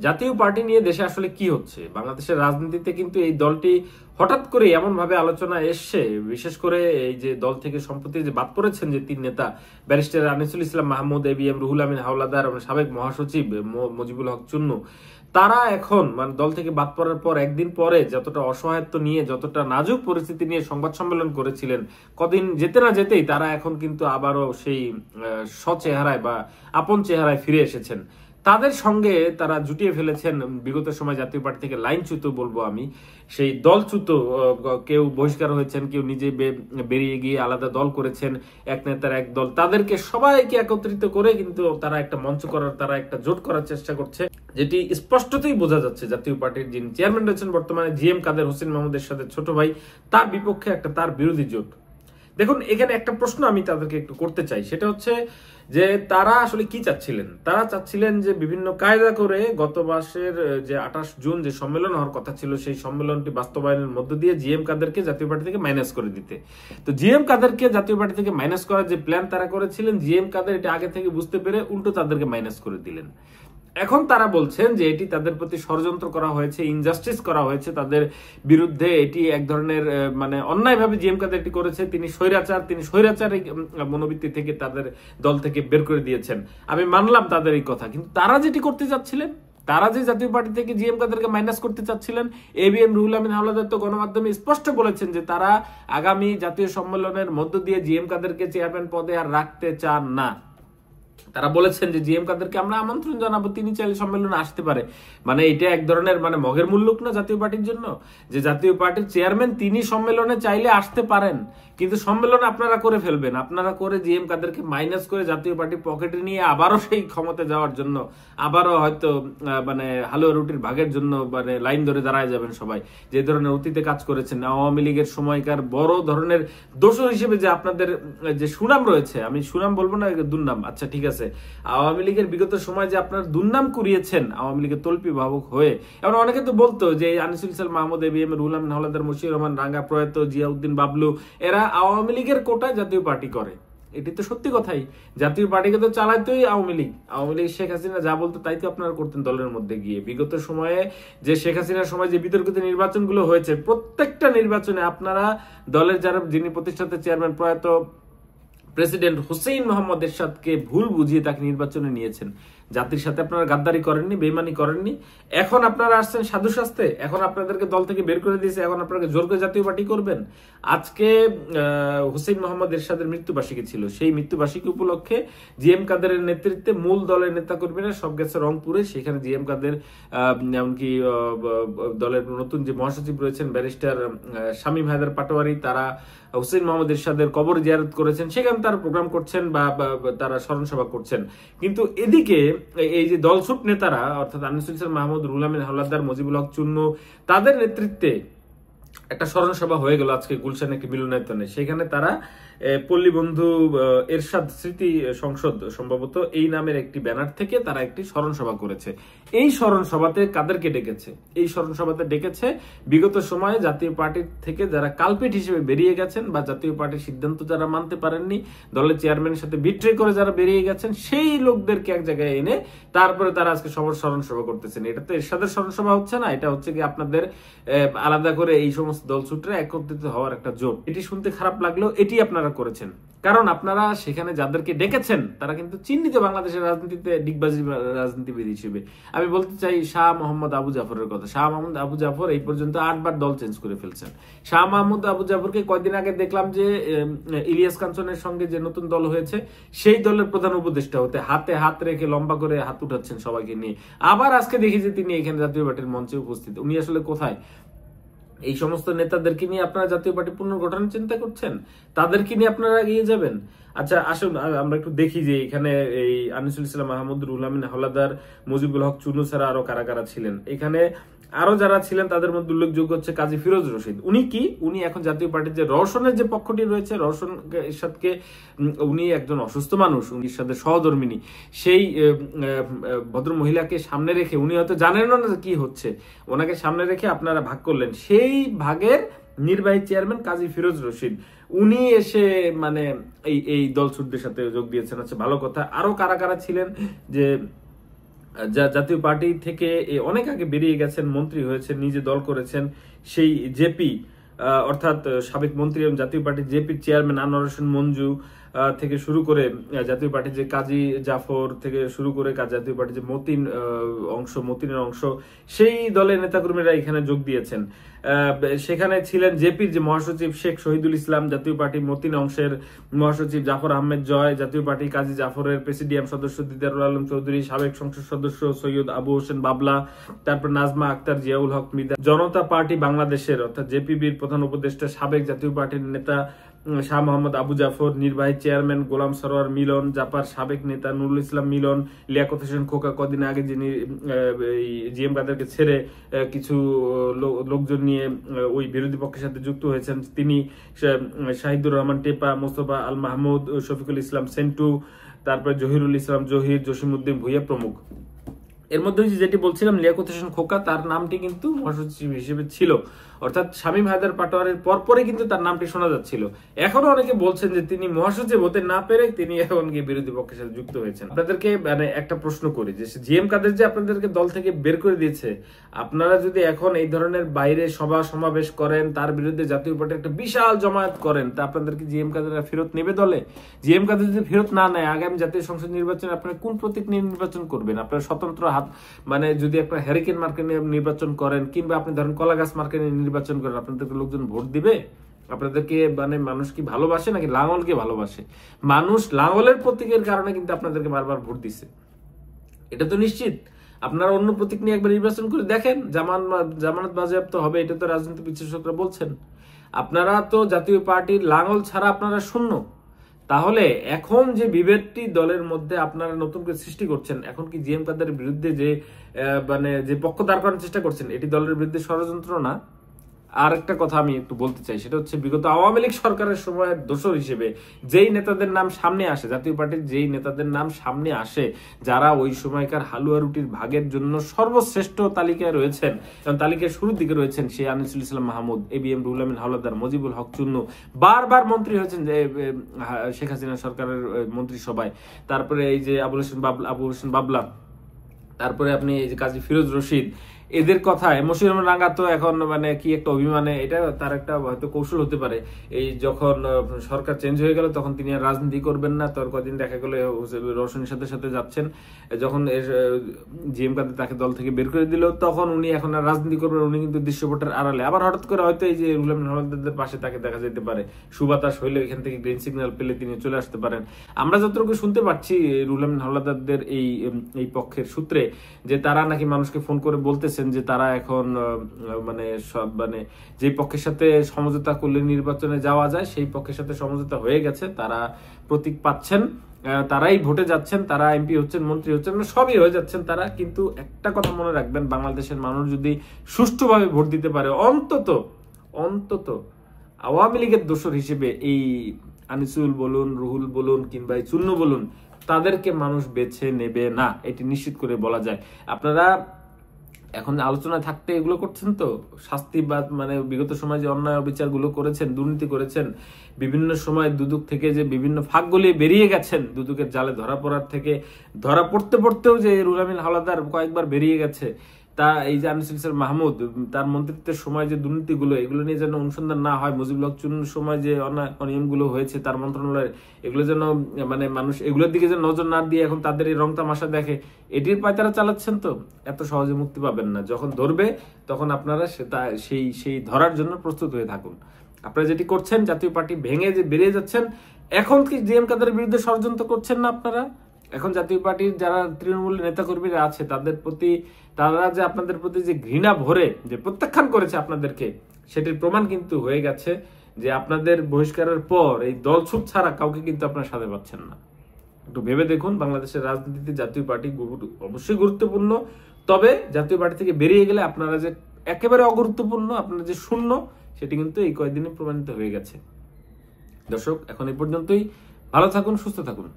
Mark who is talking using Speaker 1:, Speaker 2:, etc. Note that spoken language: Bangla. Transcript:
Speaker 1: জাতীয় পার্টি নিয়ে দেশে আসলে কি হচ্ছে, বাংলাদেশের রাজনীতিতে কিন্তু এই দলটি হঠাৎ করে এমন ভাবে আলোচনা এসছে। বিশেষ করে এই যে দল থেকে সম্প্রতি যে বাদ পড়েছেন যে তিন নেতা, ব্যারিস্টার আনিসুল ইসলাম মাহমুদ, এবিএম রুহুল আমিন হাওলাদার এবং সাবেক মহাসচিব মুজিবুল হক চুন্নু, তারা এখন মানে দল থেকে বাদ পড়ার পর একদিন পরে যতটা অসহায়ত্ব নিয়ে, যতটা নাজুক পরিস্থিতি নিয়ে সংবাদ সম্মেলন করেছিলেন, কদিন যেতে না যেতেই তারা এখন কিন্তু আবারও সেই সচেহারায় বা আপন চেহারায় ফিরে এসেছেন। তাদের সঙ্গে তারা জুটিয়ে ফেলেছেন বিগত সময় জাতীয় পার্টি থেকে লাইনচ্যুত বলবো আমি, সেই দলচ্যুত, কেউ বহিষ্কার হয়েছেন, কেউ নিজে বেরিয়ে গিয়ে আলাদা দল করেছেন, এক নেতার এক দল, তাদেরকে সবাইকে একত্রিত করে কিন্তু তারা একটা মঞ্চ করার, তারা একটা জোট করার চেষ্টা করছে, যেটি স্পষ্টতই বোঝা যাচ্ছে জাতীয় পার্টির যিনি চেয়ারম্যান রয়েছেন বর্তমানে জিএম কাদের হোসেন মাহমুদের সাথে ছোট ভাই, তার বিপক্ষে একটা তার বিরোধী জোট। দেখুন, এখানে একটা প্রশ্ন আমি তাদেরকে একটু করতে চাই, সেটা হচ্ছে যে তারা আসলে কি চাচ্ছিলেন। তারা চাচ্ছিলেন যে বিভিন্ন কায়দা করে গত মাসের যে 28 জুন যে সম্মেলন হওয়ার কথা ছিল, সেই সম্মেলনটি বাস্তবায়নের মধ্য দিয়ে জিএম কাদেরকে জাতীয় পার্টি থেকে মাইনাস করে দিতে। তো জিএম কাদেরকে জাতীয় পার্টি থেকে মাইনাস করার যে প্ল্যান তারা করেছিলেন, জিএম কাদের এটা আগে থেকে বুঝতে পেরে উল্টো তাদেরকে মাইনাস করে দিলেন। এখন তারা বলছেন যে এটি তাদের প্রতি ষড়যন্ত্র করা হয়েছে, ইনজাস্টিস করা হয়েছে তাদের বিরুদ্ধে, এটি এক ধরনের মানে অন্যায়ভাবে জিএম কাদের এটি করেছে, তিনি স্বৈরাচার মনোবৃত্তি থেকে তাদের দল থেকে বের করে দিয়েছেন। আমি মানলাম তাদের এই কথা, কিন্তু তারা যেটি করতে চাচ্ছিলেন, তারা যে জাতীয় পার্টি থেকে জিএম কাদেরকে মাইনাস করতে চাচ্ছিলেন, এবিএম রুহুল আমিন হাওলাদার তো গণমাধ্যমে স্পষ্ট বলেছেন যে তারা আগামী জাতীয় সম্মেলনের মধ্য দিয়ে জিএম কাদেরকে চেয়ারম্যান পদে আর রাখতে চান না। তারা বলেছেন যে জিএম কাদেরকে আমরা আমন্ত্রণ জানাবো, তিনি চাইলে সম্মেলনে আসতে পারে। মানে এটা এক ধরনের মানে মগের মুল্লুক না জাতীয় পার্টির জন্য, যে জাতীয় পার্টির চেয়ারম্যান তিনি সম্মেলনে চাইলে আসতে পারেন, কিন্তু সম্মেলন আপনারা করে ফেলবেন, আপনারা করে জিএম কাদেরকে মাইনাস করে জাতীয় পার্টি পকেটে নিয়ে আবারও সেই ক্ষমতা যাওয়ার জন্য, আবারও হয়তো মানে হালুয়া রুটির ভাগের জন্য মানে লাইন ধরে দাঁড়ায় যাবেন সবাই। যে ধরনের অতীতে কাজ করেছেন আওয়ামী লীগের সময়কার বড় ধরনের দোষর হিসেবে যে আপনাদের যে সুনাম রয়েছে, আমি সুনাম বলবো না, দুর্নাম, আচ্ছা ঠিক আছে, আওয়ামী লীগের বিগত সময় যে আপনার দুর্নাম কুড়িয়েছেন আওয়ামী লীগের তল্পি ভাবক হয়ে। এমন অনেকে তো বলতো যে আনিসুল ইসলাম মাহমুদ, এবিএম রুহুল আমিন হাওলাদার, মশিউর রহমান রাঙ্গা, প্রয়াত জিয়াউদ্দিন বাবলু, এরা আওয়ামী লীগের কোটায় জাতীয় পার্টি করে। এটি তো সত্যি কথাই, জাতীয় পার্টিকে তো চালাইতোই আওয়ামী লীগ। আওয়ামী লীগ শেখ হাসিনা যা বলতো তাই তো আপনারা করতেন দলের মধ্যে গিয়ে। বিগত সময়ে যে শেখ হাসিনার সময় যে বিতর্কিত নির্বাচনগুলো হয়েছে, প্রত্যেকটা নির্বাচনে আপনারা দলের যারা যিনি প্রতিষ্ঠাতা চেয়ারম্যান প্রয়াত প্রেসিডেন্ট হুসেইন মোহাম্মদ এরশাদকে ভুল বুঝিয়ে তাকে নির্বাচনে নিয়েছেন। জাতির সাথে আপনারা গাদ্দারি করেননি, বেইমানি করেননি। এখন আপনারা আসছেন সাধু শাস্তে, এখন আপনাদেরকে দল থেকে বের করে দিয়েছে, এখন আপনাকে জোর করে জাতীয় পার্টি করবেন। আজকে হুসেইন মোহাম্মদ এরশাদের মৃত্যুবার্ষিকী ছিল, সেই মৃত্যুবার্ষিকী উপলক্ষে জিএম কাদেরের নেতৃত্বে মূল দলের নেতাকর্মীরা সব গেছে রংপুরে, সেখানে জিএম কাদের এমনকি দলের নতুন যে মহাসচিব রয়েছেন ব্যারিস্টার শামীম হায়দার পাটোয়ারি, তারা হুসেইন মোহাম্মদ এরশাদের কবর জিয়ারত করেছেন, সেখানে তারা প্রোগ্রাম করছেন বা তারা স্মরণ সভা করছেন। কিন্তু এদিকে এই যে দলছুট নেতারা অর্থাৎ আনিসুল ইসলাম মাহমুদ, রুহুল আমিন হাওলাদার, মুজিবুল হক চুন্নু, তাদের নেতৃত্বে একটা স্মরণ সভা হয়ে গেল আজকে গুলশানে একটি মিলনায়তনে। সেখানে তারা পল্লী বন্ধু এরশাদ স্মৃতি সংসদ সম্ভবত এই নামের একটি ব্যানার থেকে তারা একটি স্মরণ সভা করেছে। এই স্মরণ সভাতে কাদেরকে ডেকেছে? এই স্মরণ সভাতে ডেকেছে বিগত সময়ে জাতীয় পার্টি থেকে যারা কালপিট হিসেবে বেরিয়ে গেছেন বা জাতীয় পার্টির সিদ্ধান্ত যারা মানতে পারেননি, দলের চেয়ারম্যানের সাথে বিট্রে করে যারা বেরিয়ে গেছেন, সেই লোকদেরকে এক জায়গায় এনে তারপরে তারা আজকে সবার স্মরণ সভা করতেছেন। এটা তো এরশাদের স্মরণ সভা হচ্ছে না, এটা হচ্ছে কি আপনাদের আলাদা করে এই সমস্ত দলছুটরা একত্রিত হওয়ার একটা জোট। এটি শুনতে খারাপ লাগলেও এটি আপনারা করেছেন, কারণ আপনারা সেখানে যাদেরকে ডেকেছেন তারা কিন্তু চিহ্নিত বাংলাদেশের রাজনীতিতে ডিগবাজি রাজনীতিবিদ হিসেবে। আমি বলতে চাই শাহ মোহাম্মদ আবু জাফরের কথা। শাহ মোহাম্মদ আবু জাফর এই পর্যন্ত 8 বার দল চেঞ্জ করে ফেলছেন। শাহ মোহাম্মদ আবু জাফরকে কয়েকদিন আগে দেখলাম যে ইলিয়াস কাঞ্চনের সঙ্গে যে নতুন দল হয়েছে সেই দলের প্রধান উপদেষ্টা হতে হাতে হাত রেখে লম্বা করে হাত উঠাচ্ছেন সবাইকে নিয়ে। আবার আজকে দেখি যে তিনি এখানে জাতীয় পার্টির মঞ্চে উপস্থিত। উনি আসলে কোথায়? এই সমস্ত নেতাদেরকে নিয়ে আপনারা জাতীয় পার্টি পুনর্গঠনের চিন্তা করছেন? তাদেরকে নিয়ে আপনারা এগিয়ে যাবেন? আচ্ছা আসুন আমরা একটু দেখি যে এখানে এই আনিসুল ইসলাম মাহমুদ, রুহুল আমিন হাওলাদার, মুজিবুল হক চুন্নু ছাড়া আরো কারা কারা ছিলেন। এখানে আরো যারা ছিলেন তাদের মধ্যে উল্লেখযোগ্য হচ্ছে কাজী ফিরোজ রশিদ। উনি কি? উনি এখন জাতীয় পার্টির যে রওশনের যে পক্ষটি রয়েছে, রওশন এরশাদকে, উনি একজন অসুস্থ মানুষ, উনি এরশাদের সহধর্মিনী, সেই ভদ্র মহিলাকে সামনে রেখে উনি হয়তো জানেন না কি হচ্ছে, ওনাকে সামনে রেখে আপনারা ভাগ করলেন। সেই ভাগের নির্বাহী চেয়ারম্যান কাজী ফিরোজ রশিদ, উনি এসে মানে এই দলছুটদের সাথে যোগ দিয়েছেন। আচ্ছা ভালো কথা। আরো কারা কারা ছিলেন? যে জাতীয় পার্টি থেকে অনেক আগে বেরিয়ে গেছেন, মন্ত্রী হয়েছেন, নিজে দল করেছেন, সেই জেপি অর্থাৎ সাবেক মন্ত্রী এবং জাতীয় পার্টির জেপি চেয়ারম্যান আনোয়ার হোসেন মঞ্জু থেকে শুরু করে জাতীয় পার্টির যে কাজী জাফর থেকে শুরু করে জাতীয় পার্টির যে মতিনের অংশ সেই দলের নেতাকর্মীরা এখানে যোগ দিয়েছেন। সেখানে ছিলেন জেপির যে মহাসচিব শেখ শহীদুল ইসলাম, জাতীয় পার্টি মতিন অংশের মহাসচিব জাফর আহমেদ জয়, জাতীয় পার্টি কাজী জাফরের প্রেসিডিয়াম সদস্য দিদারুল আলম চৌধুরী, সাবেক সংসদ সদস্য সৈয়দ আবু হোসেন বাবলা, তারপর নাজমা আক্তার, জিয়াউল হক মৃদা, জনতা পার্টি বাংলাদেশের অর্থাৎ জেপিবির প্রধান উপদেষ্টা সাবেক জাতীয় পার্টির নেতা শাহ মোহাম্মদ আবু জাফর, নির্বাহী চেয়ারম্যান গোলাম সরোয়ার মিলন, জাপার সাবেক নেতা নুরুল ইসলাম মিলন, লিয়াকত হোসেন খোকা কদিন আগে যিনি জিএম কাদেরকে ছেড়ে কিছু লোকজন নিয়ে ওই বিরোধী পক্ষের সাথে যুক্ত হয়েছেন তিনি, শাহিদুর রহমান টেপা, মোস্তফা আল মাহমুদ, শফিকুল ইসলাম সেন্টু, তারপরে জহিরুল ইসলাম জহির, জসিমউদ্দিন ভুইয়া প্রমুখ। এর মধ্যে যেটি বলছিলাম লিয়াকত হোসেন খোকা, তার নামটি কিন্তু মহাসচিব হিসেবে ছিল, অর্থাৎ শামীম হায়দার পাটোয়ারির পরপরে কিন্তু তার নামটি শোনা যাচ্ছিল। এখনো অনেকে বলছেন যে তিনি মহাসচিব হতে না পেরে তিনি এখন গিয়ে বিরোধী পক্ষের সাথে যুক্ত হয়েছেন। আপনাদেরকে মানে একটা প্রশ্ন করি যে জিএম কাদের যে আপনাদেরকে দল থেকে বের করে দিয়েছে, আপনারা যদি এখন এই ধরনের বাইরে সভা সমাবেশ করেন, তার বিরুদ্ধে জাতীয় পার্টি একটা বিশাল জমায়েত করেন, তা আপনাদেরকে জিএম কাদের ফেরত নেবে দলে? জিএম কাদের যদি ফেরত না নেয়, আগামী জাতীয় সংসদ নির্বাচনে আপনারা কোন প্রতীক নিয়ে নির্বাচন করবেন? আপনারা স্বতন্ত্র মানে যদি আপনার হ্যারিকেন মার্কে নিয়ে নির্বাচন করেন, কিংবা আপনি ধরেন কলা গাছ মার্কে নিয়ে নির্বাচন করেন, আপনাদেরকে লোকজন ভোট দিবে? আপনাদেরকে মানে মানুষ কি ভালোবাসে নাকি লাঙ্গলকে ভালোবাসে? মানুষ লাঙ্গলের প্রতীকের কারণে কিন্তু আপনাদেরকে বারবার ভোট দিছে, এটা তো নিশ্চিত। আপনারা অন্য প্রতীক নিয়ে একবার নির্বাচন করে দেখেন, জামানত বাজেয়াপ্ত হবে, এটা তো রাজনৈতিক বিশ্লেষকরা বলছেন। আপনারা তো জাতীয় পার্টির লাঙ্গল ছাড়া আপনারা শূন্য। তাহলে এখন যে বিভেদটি দলের মধ্যে আপনারা নতুন করে সৃষ্টি করছেন, এখন কি জিএম কাদের বিরুদ্ধে যে মানে যে পক্ষ দাঁড় করানোর চেষ্টা করছেন, এটি দলের বিরুদ্ধে ষড়যন্ত্র না? আর একটা কথা আমি একটু বলতে চাই, সেটা হচ্ছে বিগত আওয়ামী লীগ সরকারের সময় দোষর হিসেবে যেই নেতাদের নাম সামনে আসে, জাতীয় পার্টির যেই নেতাদের নাম সামনে আসে, যারা ওই সময়কার হালুয়া রুটির ভাগের জন্য সর্বশ্রেষ্ঠ তালিকায় রয়েছেন, এবং তালিকায় শুরুর দিকে রয়েছেন সেই আনিসুল ইসলাম মাহমুদ, এবিএম রুহুল আমিন হাওলাদার, মজিবুল হক চুন্নু, বারবার মন্ত্রী হয়েছেন যে শেখ হাসিনা সরকারের মন্ত্রিসভায়, তারপরে এই যে আবু হোসেন বাবলা, তারপরে আপনি এই যে কাজী ফিরোজ রশিদ, এদের কথা মশিউর রহমান রাঙ্গা তো এখন মানে কি একটা অভিমানে, এটা তার একটা হয়তো কৌশল হতে পারে। এই যখন সরকার চেঞ্জ হয়ে গেল তখন তিনি আর রাজনীতি করবেন না, তোর কদিন দেখা গেল রোশনের সাথে সাথে যাচ্ছেন, যখন জিএম কাদের তাকে দল থেকে বের করে দিল তখন উনি এখন আর রাজনীতি করবেন, উনি কিন্তু দৃশ্যপটের আড়ালে। আবার হঠাৎ করে হয়তো এই যে রুহুল আমিন হাওলাদারদের পাশে তাকে দেখা যেতে পারে, সুবাতাস হইলে এখান থেকে গ্রিন সিগন্যাল পেলে তিনি চলে আসতে পারেন। আমরা যতটুকু শুনতে পাচ্ছি রুহুল আমিন হাওলাদারদের এই পক্ষের সূত্রে, যে তারা নাকি মানুষকে ফোন করে বলতেছে যে তারা এখন মানে সব মানে যে পক্ষের সাথে সমঝোতা করলে নির্বাচনে যাওয়া যায় সেই পক্ষের সাথে সমঝোতা হয়ে গেছে, তারা প্রতীক পাচ্ছেন, তারাই ভোটে যাচ্ছেন, তারা এমপি হচ্ছেন, মন্ত্রী হচ্ছেন, সবই হয়ে যাচ্ছেন তারা। কিন্তু একটা কথা মনে রাখবেন, বাংলাদেশের মানুষ যদি সুষ্ঠুভাবে ভোট দিতে পারে, অন্তত আওয়ামী লীগের দোসর হিসেবে এই আনিসুল বলুন, রুহুল বলুন, কিংবা এই চুন্নু বলুন, তাদেরকে মানুষ বেছে নেবে না, এটি নিশ্চিত করে বলা যায়। আপনারা এখন আলোচনায় থাকতে এগুলো করছেন তো, শাস্তি বা মানে বিগত সময় যে অন্যায় বিচারগুলো করেছেন, দুর্নীতি করেছেন, বিভিন্ন সময় দুদক থেকে যে বিভিন্ন ফাঁক গলিয়ে বেরিয়ে গেছেন, দুদকের জালে ধরা পড়ার থেকে ধরা পড়তেও যে রুহুল আমিন হাওলাদার কয়েকবার বেরিয়ে গেছে, তা এই যে আনিসুল ইসলাম মাহমুদ তার মন্ত্রিত্বের সময় যে দুর্নীতিগুলো, এগুলো নিয়ে যেন অনুসন্ধান না হয়, মুজিবুল হক চুন্নুর সময় যে অনিয়মগুলো হয়েছে তার মন্ত্রণালয়ের, এগুলো যেন মানে মানুষ এগুলোর দিকে যেন নজর না দিয়ে এখন তাদের এই রং তামাশা দেখে, এটির পায়তারা চালাচ্ছেন তো এত সহজে মুক্তি পাবেন না। যখন ধরবে তখন আপনারা সেই ধরার জন্য প্রস্তুত হয়ে থাকুন। আপনারা যেটি করছেন, জাতীয় পার্টি ভেঙে যে বেরিয়ে যাচ্ছেন, এখন কি জিএম কাদের বিরুদ্ধে ষড়যন্ত্র করছেন না আপনারা? এখন জাতীয় পার্টির যারা তৃণমূল নেতাকর্মীরা আছে তাদের প্রতি, তারা যে আপনাদের প্রতি যে ঘৃণা ভরে যে প্রত্যাখ্যান করেছে আপনাদেরকে, সেটির প্রমাণ কিন্তু হয়ে গেছে যে আপনাদের বহিষ্কারের পর এই দলছুট ছাড়া কাউকে কিন্তু আপনারা সাথে পাচ্ছেন না। একটু ভেবে দেখুন, বাংলাদেশের রাজনীতিতে জাতীয় পার্টি অবশ্যই গুরুত্বপূর্ণ, তবে জাতীয় পার্টি থেকে বেরিয়ে গেলে আপনারা যে একেবারে অগুরুত্বপূর্ণ, আপনারা যে শূন্য, সেটি কিন্তু এই কয়েকদিনে প্রমাণিত হয়ে গেছে। দর্শক, এখন এই পর্যন্তই। ভালো থাকুন, সুস্থ থাকুন।